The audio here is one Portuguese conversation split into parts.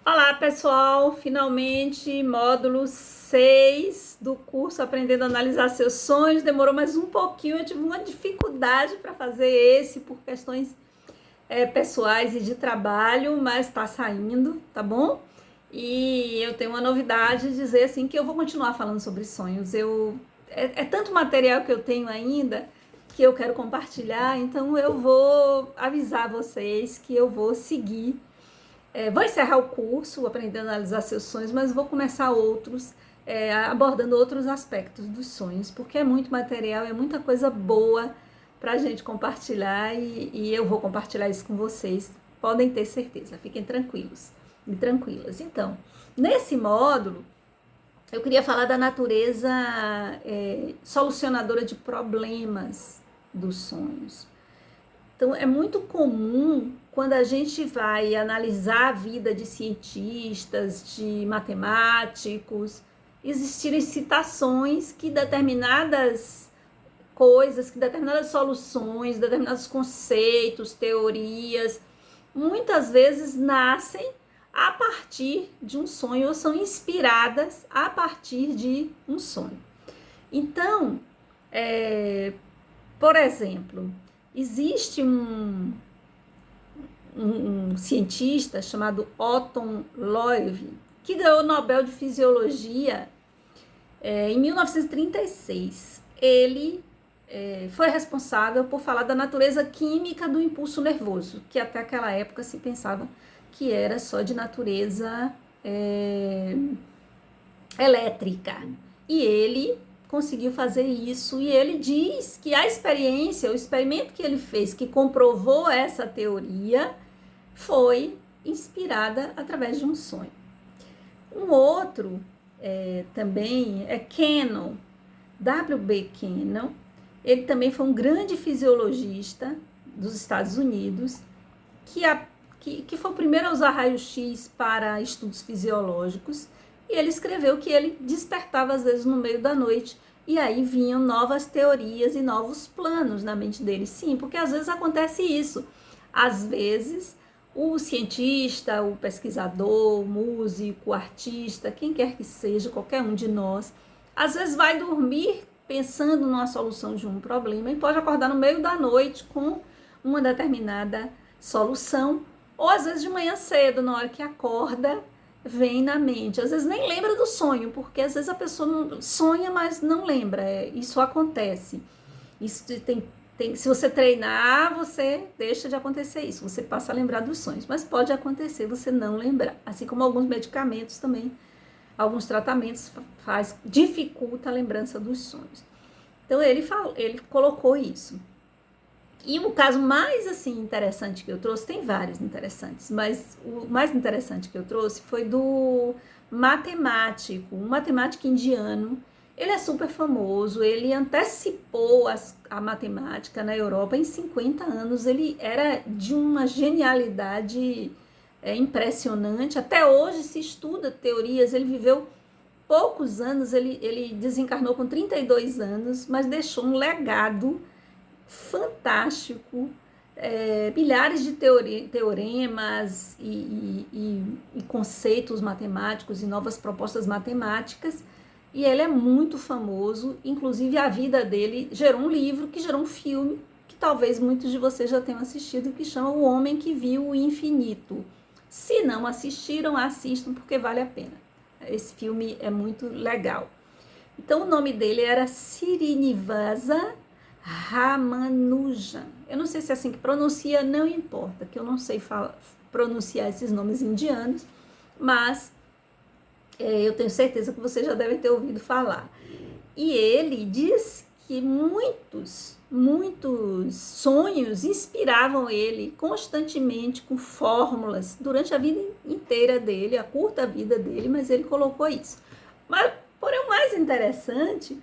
Olá, pessoal! Finalmente, módulo 6 do curso Aprendendo a Analisar Seus Sonhos. Demorou mais um pouquinho, eu tive uma dificuldade para fazer esse por questões pessoais e de trabalho, mas está saindo, tá bom? E eu tenho uma novidade de dizer assim que eu vou continuar falando sobre sonhos. É tanto material que eu tenho ainda que eu quero compartilhar, então eu vou avisar vocês que eu vou seguir. Vou encerrar o curso, aprendendo a analisar seus sonhos, mas vou começar outros, abordando outros aspectos dos sonhos, porque é muito material, é muita coisa boa para a gente compartilhar e eu vou compartilhar isso com vocês. Podem ter certeza, fiquem tranquilos e tranquilas. Então, nesse módulo, eu queria falar da natureza solucionadora de problemas dos sonhos. Então, é muito comum quando a gente vai analisar a vida de cientistas, de matemáticos, existirem citações que determinadas coisas, que determinadas soluções, determinados conceitos, teorias, muitas vezes nascem a partir de um sonho ou são inspiradas a partir de um sonho. Então, por exemplo, existe um cientista chamado Otto Loewi, que ganhou o Nobel de Fisiologia em 1936. Ele foi responsável por falar da natureza química do impulso nervoso, que até aquela época se pensava que era só de natureza elétrica. E ele conseguiu fazer isso e ele diz que a experiência, o experimento que ele fez, que comprovou essa teoria, foi inspirada através de um sonho. Um outro também é Cannon, W.B. Cannon. Ele também foi um grande fisiologista dos Estados Unidos, que foi o primeiro a usar raio-x para estudos fisiológicos, e ele escreveu que ele despertava às vezes no meio da noite, e aí vinham novas teorias e novos planos na mente dele. Sim, porque às vezes acontece isso. Às vezes o cientista, o pesquisador, o músico, o artista, quem quer que seja, qualquer um de nós, às vezes vai dormir pensando numa solução de um problema e pode acordar no meio da noite com uma determinada solução, ou às vezes de manhã cedo, na hora que acorda, vem na mente. Às vezes nem lembra do sonho, porque às vezes a pessoa não sonha, mas não lembra. Isso acontece. Isso se você treinar, você deixa de acontecer isso. Você passa a lembrar dos sonhos, mas pode acontecer você não lembrar. Assim como alguns medicamentos também, alguns tratamentos dificulta a lembrança dos sonhos. Então ele colocou isso. E o caso mais assim interessante que eu trouxe, tem vários interessantes, mas o mais interessante que eu trouxe foi do matemático, um matemático indiano. Ele é super famoso, ele antecipou a matemática na Europa em 50 anos. Ele era de uma genialidade impressionante. Até hoje se estuda teorias. Ele viveu poucos anos, ele desencarnou com 32 anos, mas deixou um legado fantástico, milhares de teoremas e conceitos matemáticos e novas propostas matemáticas, e ele é muito famoso. Inclusive a vida dele gerou um livro, que gerou um filme, que talvez muitos de vocês já tenham assistido, que chama O Homem que Viu o Infinito. Se não assistiram, assistam, porque vale a pena. Esse filme é muito legal. Então o nome dele era Srinivasa Ramanujan. Eu não sei se é assim que pronuncia, não importa, que eu não sei pronunciar esses nomes indianos, mas eu tenho certeza que você já deve ter ouvido falar. E ele diz que muitos sonhos inspiravam ele constantemente com fórmulas durante a vida inteira dele, a curta vida dele, mas ele colocou isso. Mas, porém, o mais interessante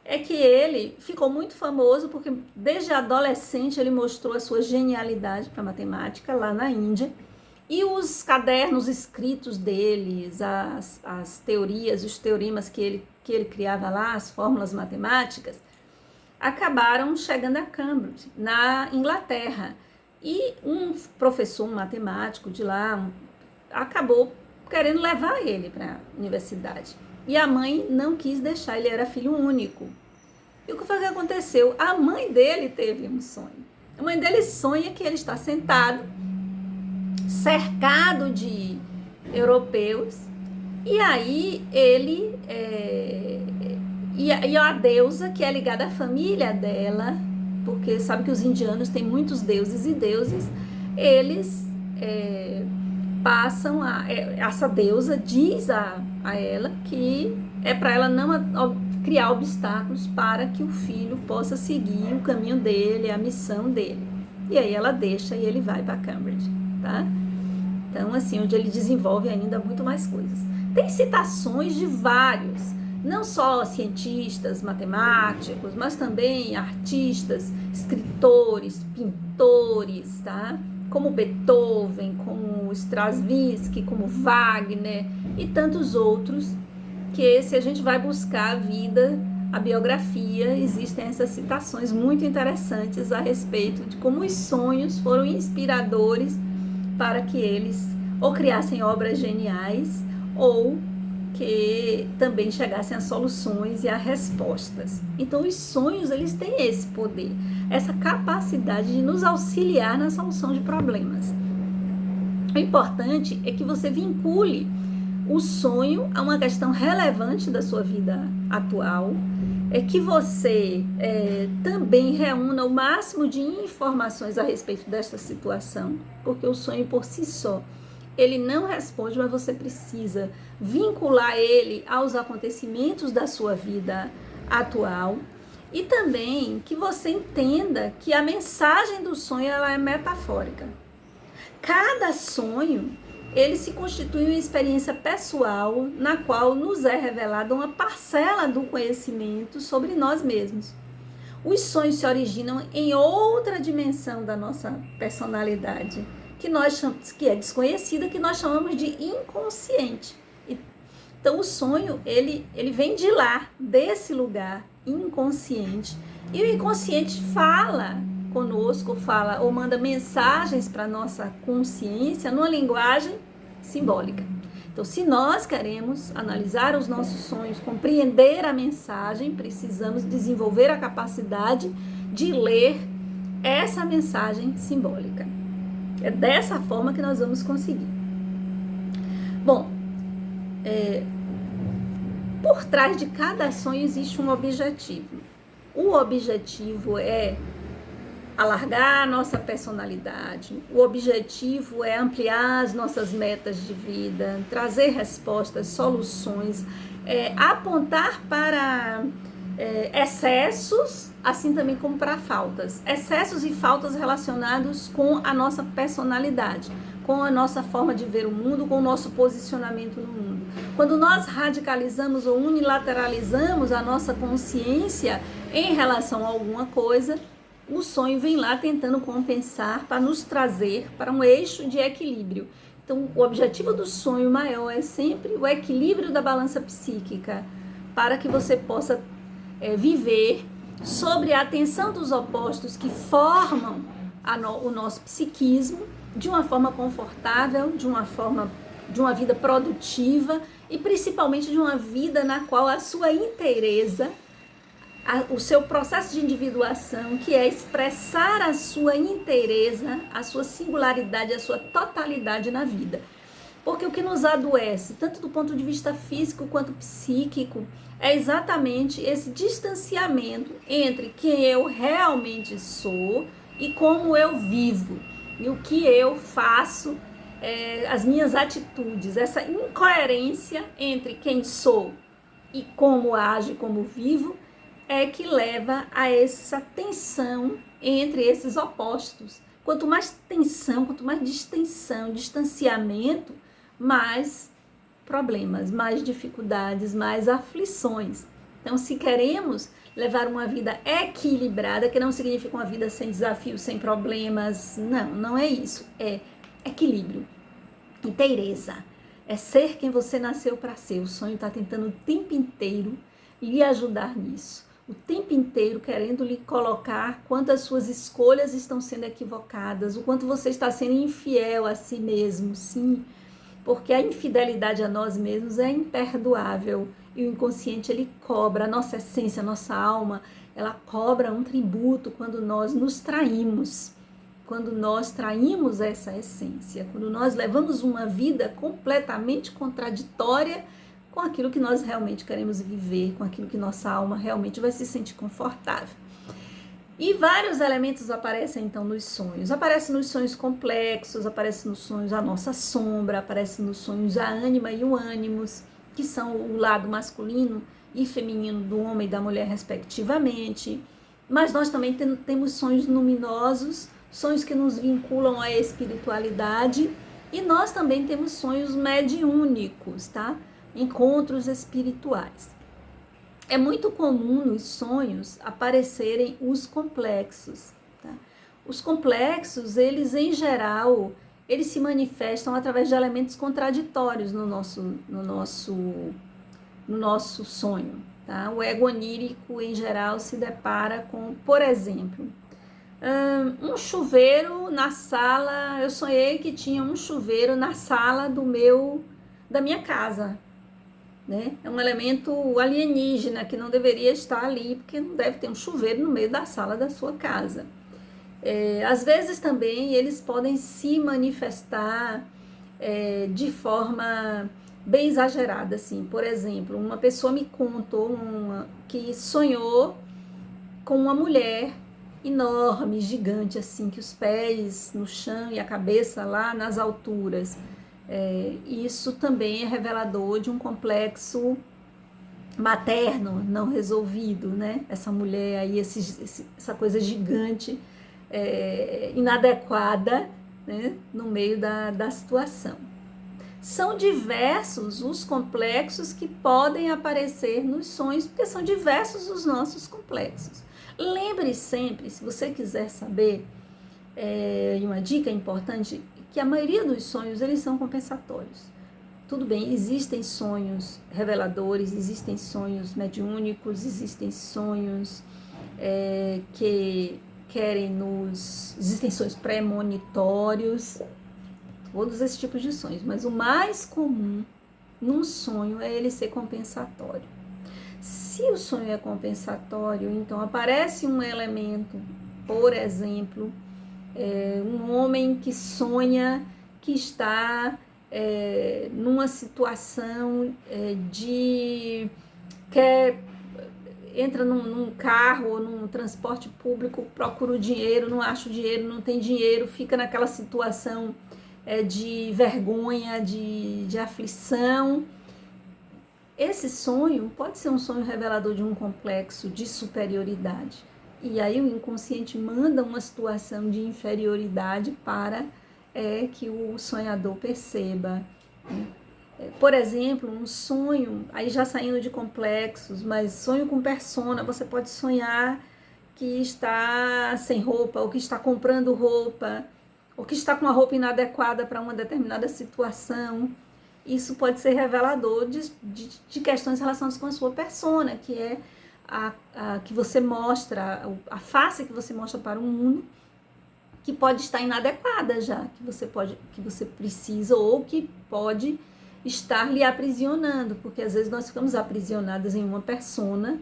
é que ele ficou muito famoso porque desde adolescente ele mostrou a sua genialidade para matemática lá na Índia, e os cadernos escritos deles, as teorias, os teoremas que ele criava lá, as fórmulas matemáticas, acabaram chegando a Cambridge, na Inglaterra. E um professor, um matemático de lá, acabou querendo levar ele para a universidade. E a mãe não quis deixar, ele era filho único. E o que foi que aconteceu? A mãe dele teve um sonho. A mãe dele sonha que ele está sentado, cercado de europeus, e aí ele e a deusa, que é ligada à família dela, porque sabe que os indianos têm muitos deuses e deusas, eles passam essa deusa diz a ela que é para ela não criar obstáculos para que o filho possa seguir o caminho dele, a missão dele. E aí ela deixa e ele vai para Cambridge, tá? Então, assim, onde ele desenvolve ainda muito mais coisas. Tem citações de vários, não só cientistas, matemáticos, mas também artistas, escritores, pintores, tá? Como Beethoven, como Stravinsky, como Wagner e tantos outros, que se a gente vai buscar a vida, a biografia, existem essas citações muito interessantes a respeito de como os sonhos foram inspiradores para que eles ou criassem obras geniais ou que também chegassem a soluções e a respostas. Então, os sonhos, eles têm esse poder, essa capacidade de nos auxiliar na solução de problemas. O importante é que você vincule o sonho a uma questão relevante da sua vida atual, é que você também reúna o máximo de informações a respeito desta situação, porque o sonho por si só, ele não responde, mas você precisa vincular ele aos acontecimentos da sua vida atual, e também que você entenda que a mensagem do sonho ela é metafórica. Cada sonho, ele se constitui uma experiência pessoal na qual nos é revelada uma parcela do conhecimento sobre nós mesmos. Os sonhos se originam em outra dimensão da nossa personalidade, que é desconhecida, que nós chamamos de inconsciente. Então, o sonho, ele vem de lá, desse lugar inconsciente. E o inconsciente fala conosco, fala ou manda mensagens para a nossa consciência numa linguagem simbólica. Então, se nós queremos analisar os nossos sonhos, compreender a mensagem, precisamos desenvolver a capacidade de ler essa mensagem simbólica. É dessa forma que nós vamos conseguir. Bom, por trás de cada sonho existe um objetivo. O objetivo é alargar a nossa personalidade, o objetivo é ampliar as nossas metas de vida, trazer respostas, soluções, apontar para excessos, assim também como para faltas. Excessos e faltas relacionados com a nossa personalidade, com a nossa forma de ver o mundo, com o nosso posicionamento no mundo. Quando nós radicalizamos ou unilateralizamos a nossa consciência em relação a alguma coisa, o sonho vem lá tentando compensar para nos trazer para um eixo de equilíbrio. Então, o objetivo do sonho maior é sempre o equilíbrio da balança psíquica, para que você possa viver sobre a tensão dos opostos que formam o nosso psiquismo de uma forma confortável, de uma vida produtiva e principalmente de uma vida na qual a sua inteireza, o seu processo de individuação, que é expressar a sua inteireza, a sua singularidade, a sua totalidade na vida. Porque o que nos adoece, tanto do ponto de vista físico quanto psíquico, é exatamente esse distanciamento entre quem eu realmente sou e como eu vivo, e o que eu faço, as minhas atitudes, essa incoerência entre quem sou e como ajo, como vivo, é que leva a essa tensão entre esses opostos. Quanto mais tensão, quanto mais distensão, distanciamento, mais problemas, mais dificuldades, mais aflições. Então, se queremos levar uma vida equilibrada, que não significa uma vida sem desafios, sem problemas, não é isso. É equilíbrio, inteireza, é ser quem você nasceu para ser. O sonho está tentando o tempo inteiro lhe ajudar nisso. O tempo inteiro querendo lhe colocar quanto as suas escolhas estão sendo equivocadas, o quanto você está sendo infiel a si mesmo, sim. porque a infidelidade a nós mesmos é imperdoável e o inconsciente ele cobra, a nossa essência, a nossa alma, ela cobra um tributo quando nós nos traímos, quando nós traímos essa essência, quando nós levamos uma vida completamente contraditória com aquilo que nós realmente queremos viver, com aquilo que nossa alma realmente vai se sentir confortável. E vários elementos aparecem então nos sonhos. Aparece nos sonhos complexos, aparece nos sonhos a nossa sombra, aparece nos sonhos a ânima e o ânimos, que são o lado masculino e feminino do homem e da mulher respectivamente. Mas nós também temos sonhos luminosos, sonhos que nos vinculam à espiritualidade, e nós também temos sonhos mediúnicos, tá? Encontros espirituais. É muito comum nos sonhos aparecerem os complexos, tá? Os complexos, eles em geral, eles se manifestam através de elementos contraditórios no nosso sonho, tá? O ego onírico em geral se depara com, por exemplo, um chuveiro na sala. Eu sonhei que tinha um chuveiro na sala da minha casa. Né? É um elemento alienígena que não deveria estar ali, porque não deve ter um chuveiro no meio da sala da sua casa. Às vezes também eles podem se manifestar de forma bem exagerada, assim. Por exemplo, uma pessoa me contou que sonhou com uma mulher enorme, gigante, assim, que os pés no chão e a cabeça lá nas alturas. Isso também é revelador de um complexo materno não resolvido, né? Essa mulher aí, essa coisa gigante, inadequada, né? No meio da situação. São diversos os complexos que podem aparecer nos sonhos, porque são diversos os nossos complexos. Lembre sempre, se você quiser saber, uma dica importante, que a maioria dos sonhos, eles são compensatórios. Tudo bem, existem sonhos reveladores, existem sonhos mediúnicos, existem sonhos que querem existem sonhos premonitórios, todos esses tipos de sonhos, mas o mais comum num sonho é ele ser compensatório. Se o sonho é compensatório, então aparece um elemento, por exemplo, um homem que sonha que está numa situação entra num carro ou num transporte público, procura o dinheiro, não acha o dinheiro, não tem dinheiro, fica naquela situação de vergonha, de aflição. Esse sonho pode ser um sonho revelador de um complexo de superioridade. E aí o inconsciente manda uma situação de inferioridade para que o sonhador perceba. Né? Por exemplo, um sonho, aí já saindo de complexos, mas sonho com persona, você pode sonhar que está sem roupa, ou que está comprando roupa, ou que está com uma roupa inadequada para uma determinada situação. Isso pode ser revelador de questões relacionadas com a sua persona, que é que você mostra, a face que você mostra para o mundo, que pode estar inadequada já, que você precisa ou que pode estar lhe aprisionando, porque às vezes nós ficamos aprisionadas em uma persona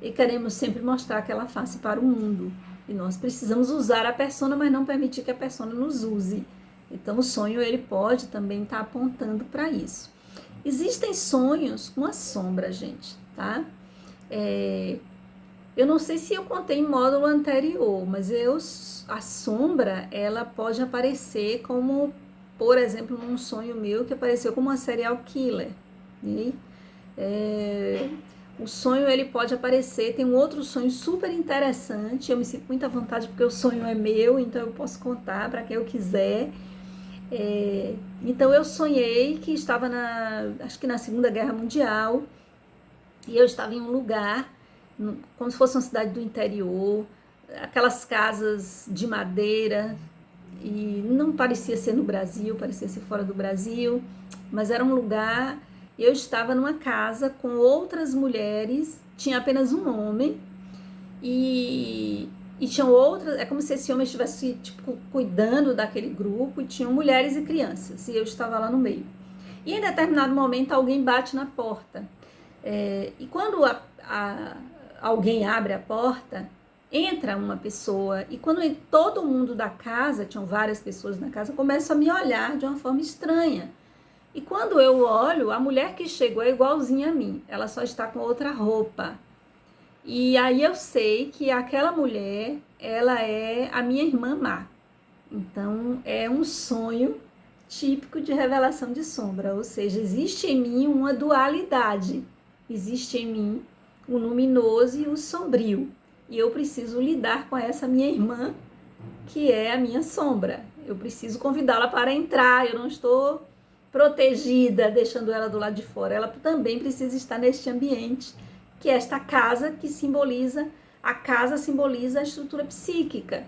e queremos sempre mostrar aquela face para o mundo. E nós precisamos usar a persona, mas não permitir que a persona nos use. Então o sonho ele pode também estar apontando para isso. Existem sonhos com a sombra, gente, tá? Eu não sei se eu contei em módulo anterior, mas a sombra, ela pode aparecer como, por exemplo, num sonho meu que apareceu como uma serial killer. Né? O sonho, ele pode aparecer, tem um outro sonho super interessante, eu me sinto muito à vontade porque o sonho é meu, então eu posso contar para quem eu quiser. Então eu sonhei que estava acho que na Segunda Guerra Mundial, e eu estava em um lugar, como se fosse uma cidade do interior, aquelas casas de madeira, e não parecia ser no Brasil, parecia ser fora do Brasil, mas era um lugar, eu estava numa casa com outras mulheres, tinha apenas um homem, e tinham outras, é como se esse homem estivesse tipo, cuidando daquele grupo, e tinham mulheres e crianças, e eu estava lá no meio. E em determinado momento alguém bate na porta. E quando alguém abre a porta, entra uma pessoa, e quando todo mundo da casa, tinham várias pessoas na casa, começam a me olhar de uma forma estranha. E quando eu olho, a mulher que chegou é igualzinha a mim, ela só está com outra roupa. E aí eu sei que aquela mulher, ela é a minha irmã má. Então é um sonho típico de revelação de sombra, ou seja, existe em mim uma dualidade, existe em mim o luminoso e o sombrio, e eu preciso lidar com essa minha irmã, que é a minha sombra. Eu preciso convidá-la para entrar, eu não estou protegida, deixando ela do lado de fora, ela também precisa estar neste ambiente, que é esta casa que simboliza, a casa simboliza a estrutura psíquica.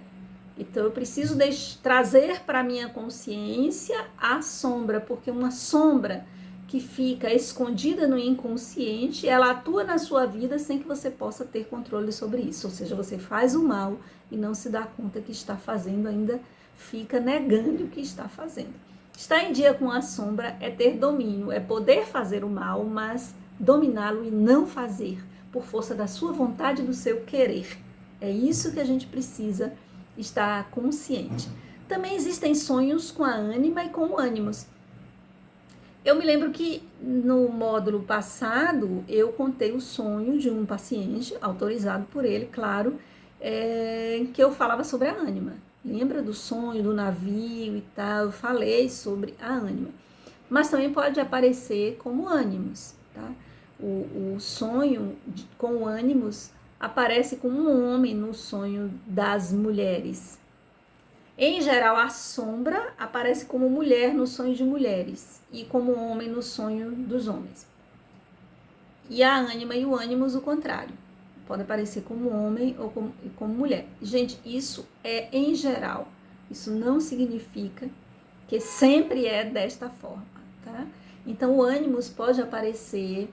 Então eu preciso trazer para a minha consciência a sombra, porque uma sombra que fica escondida no inconsciente, ela atua na sua vida sem que você possa ter controle sobre isso. Ou seja, você faz o mal e não se dá conta que está fazendo, ainda fica negando o que está fazendo. Estar em dia com a sombra é ter domínio, é poder fazer o mal, mas dominá-lo e não fazer, por força da sua vontade e do seu querer. É isso que a gente precisa estar consciente. Também existem sonhos com a ânima e com o ânimos. Eu me lembro que no módulo passado eu contei o sonho de um paciente, autorizado por ele, claro, que eu falava sobre a ânima. Lembra do sonho do navio e tal? Eu falei sobre a ânima. Mas também pode aparecer como ânimos, tá? O sonho com ânimos aparece como um homem no sonho das mulheres. Em geral, a sombra aparece como mulher no sonho de mulheres e como homem no sonho dos homens. E a ânima e o ânimos, o contrário. Pode aparecer como homem ou como mulher. Gente, isso é em geral. Isso não significa que sempre é desta forma, tá? Então, o ânimos pode aparecer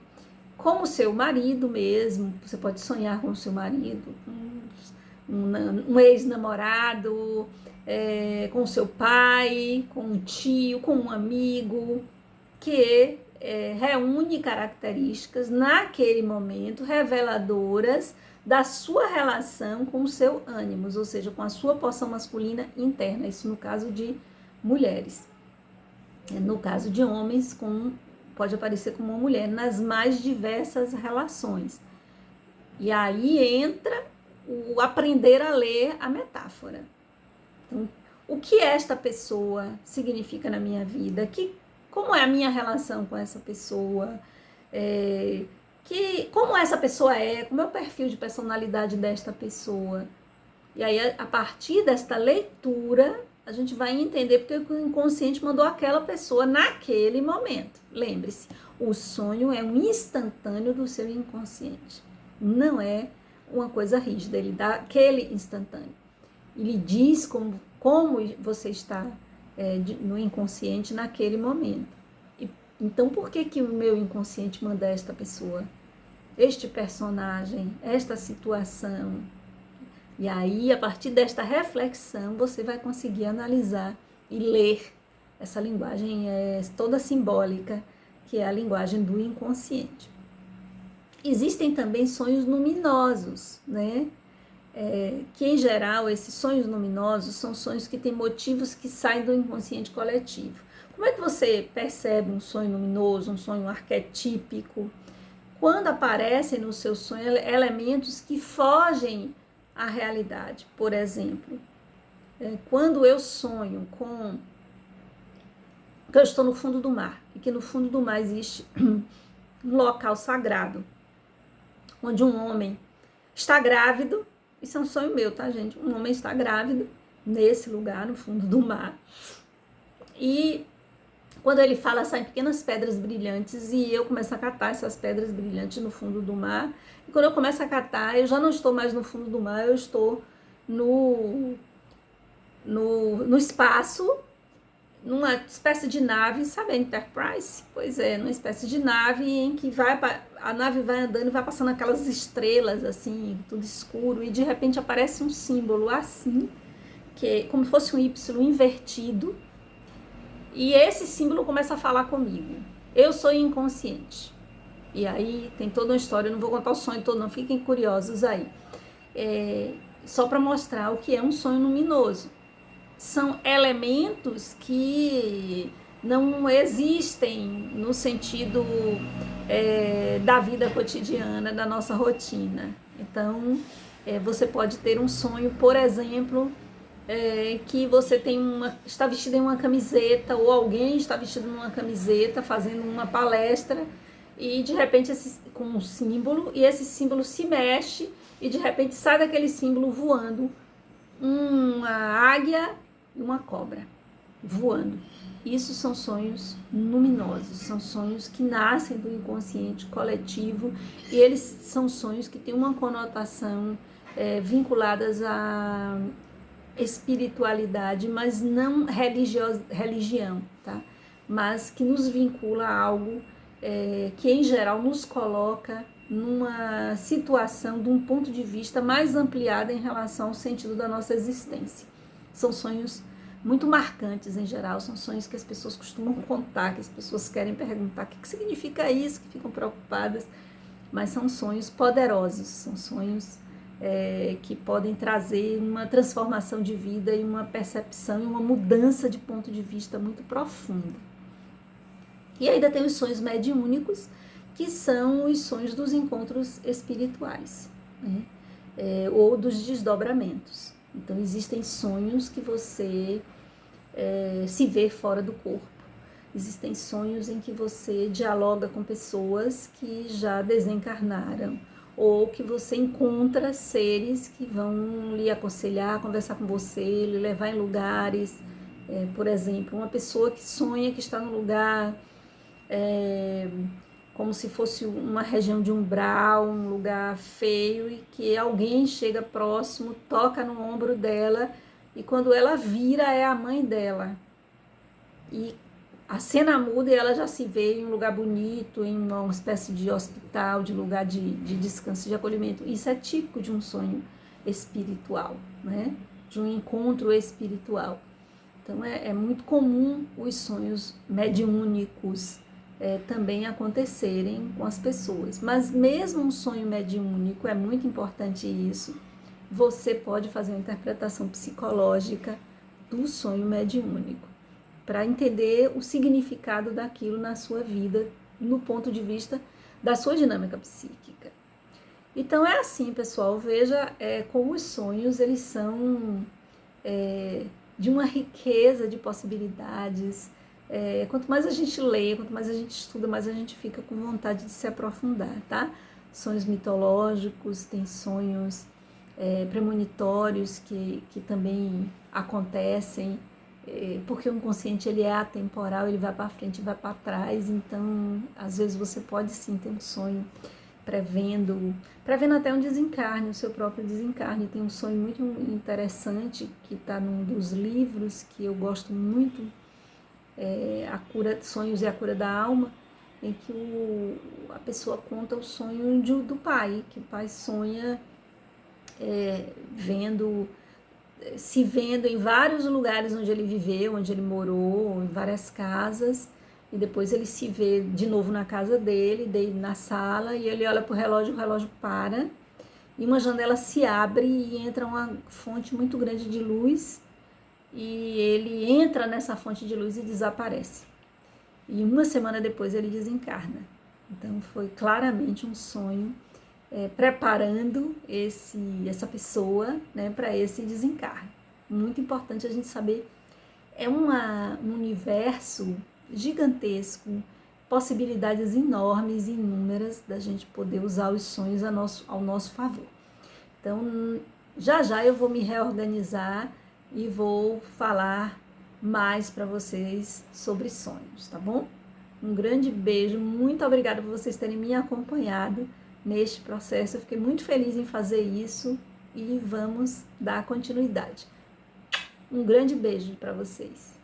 como seu marido mesmo, você pode sonhar com o seu marido, um ex-namorado, com seu pai, com um tio, com um amigo, que reúne características naquele momento reveladoras da sua relação com o seu ânimos, ou seja, com a sua porção masculina interna, isso no caso de mulheres. No caso de homens, pode aparecer como uma mulher nas mais diversas relações. E aí entra o aprender a ler a metáfora. Então, o que esta pessoa significa na minha vida? Como é a minha relação com essa pessoa? Como essa pessoa é? Como é o perfil de personalidade desta pessoa? E aí, a partir desta leitura, a gente vai entender porque o inconsciente mandou aquela pessoa naquele momento. Lembre-se, o sonho é um instantâneo do seu inconsciente. Não é uma coisa rígida, ele dá aquele instantâneo. Ele diz como você está no inconsciente naquele momento. Então, por que o meu inconsciente manda esta pessoa, este personagem, esta situação? E aí, a partir desta reflexão, você vai conseguir analisar e ler essa linguagem toda simbólica, que é a linguagem do inconsciente. Existem também sonhos luminosos, né? Que em geral, esses sonhos luminosos são sonhos que têm motivos que saem do inconsciente coletivo. Como é que você percebe um sonho luminoso, um sonho arquetípico? Quando aparecem no seu sonho elementos que fogem à realidade. Por exemplo, quando eu sonho que eu estou no fundo do mar, e que no fundo do mar existe um local sagrado, onde um homem está grávido. Isso é um sonho meu, tá, gente? Um homem está grávido nesse lugar, no fundo do mar. E quando ele fala, saem pequenas pedras brilhantes e eu começo a catar essas pedras brilhantes no fundo do mar. E quando eu começo a catar, eu já não estou mais no fundo do mar, eu estou no espaço, numa espécie de nave, sabe a Enterprise? Pois é, numa espécie de nave em que a nave vai andando e vai passando aquelas estrelas assim, tudo escuro, e de repente aparece um símbolo assim, que é como se fosse um Y invertido, e esse símbolo começa a falar comigo. Eu sou inconsciente. E aí tem toda uma história, eu não vou contar o sonho todo, não, fiquem curiosos aí. Só para mostrar o que é um sonho luminoso. São elementos que não existem no sentido da vida cotidiana, da nossa rotina. Então, você pode ter um sonho, por exemplo, que você está vestido em uma camiseta, ou alguém está vestido em uma camiseta, fazendo uma palestra, e de repente com um símbolo, e esse símbolo se mexe, e de repente sai daquele símbolo voando uma águia e uma cobra voando. Isso são sonhos luminosos, são sonhos que nascem do inconsciente coletivo, e eles são sonhos que têm uma conotação vinculadas à espiritualidade, mas não religião, tá? Mas que nos vincula a algo que em geral nos coloca numa situação, de um ponto de vista mais ampliado em relação ao sentido da nossa existência. São sonhos muito marcantes em geral, são sonhos que as pessoas costumam contar, que as pessoas querem perguntar o que significa isso, que ficam preocupadas, mas são sonhos poderosos, são sonhos que podem trazer uma transformação de vida e uma percepção e uma mudança de ponto de vista muito profunda. E ainda tem os sonhos mediúnicos, que são os sonhos dos encontros espirituais, né? Ou dos desdobramentos. Então, existem sonhos que você se vê fora do corpo. Existem sonhos em que você dialoga com pessoas que já desencarnaram, ou que você encontra seres que vão lhe aconselhar, conversar com você, lhe levar em lugares. Por exemplo, uma pessoa que sonha que está no lugar como se fosse uma região de umbral, um lugar feio, e que alguém chega próximo, toca no ombro dela, e quando ela vira é a mãe dela. E a cena muda e ela já se vê em um lugar bonito, em uma espécie de hospital, de lugar de descanso, de acolhimento. Isso é típico de um sonho espiritual, né? De um encontro espiritual. Então é muito comum os sonhos mediúnicos também acontecerem com as pessoas. Mas mesmo um sonho mediúnico, é muito importante isso, você pode fazer uma interpretação psicológica do sonho mediúnico, para entender o significado daquilo na sua vida, no ponto de vista da sua dinâmica psíquica. Então é assim, pessoal, veja como os sonhos, eles são de uma riqueza de possibilidades. Quanto mais a gente lê, quanto mais a gente estuda, mais a gente fica com vontade de se aprofundar, tá? Sonhos mitológicos, tem sonhos premonitórios que também acontecem, porque o inconsciente ele é atemporal, ele vai para frente e vai para trás. Então às vezes você pode sim ter um sonho prevendo até um desencarne, o seu próprio desencarne. Tem um sonho muito interessante que está num dos livros que eu gosto muito, A Cura de Sonhos e a Cura da Alma, em que a pessoa conta o sonho do pai, que o pai sonha se vendo em vários lugares onde ele viveu, onde ele morou, em várias casas, e depois ele se vê de novo na casa dele, na sala, e ele olha para o relógio para, e uma janela se abre e entra uma fonte muito grande de luz, e ele entra nessa fonte de luz e desaparece. E uma semana depois ele desencarna. Então foi claramente um sonho preparando essa pessoa, né, para esse desencarne. Muito importante a gente saber, é um universo gigantesco, possibilidades enormes e inúmeras da gente poder usar os sonhos ao nosso favor. Então, já eu vou me reorganizar e vou falar mais para vocês sobre sonhos, tá bom? Um grande beijo, muito obrigada por vocês terem me acompanhado neste processo. Eu fiquei muito feliz em fazer isso e vamos dar continuidade. Um grande beijo para vocês.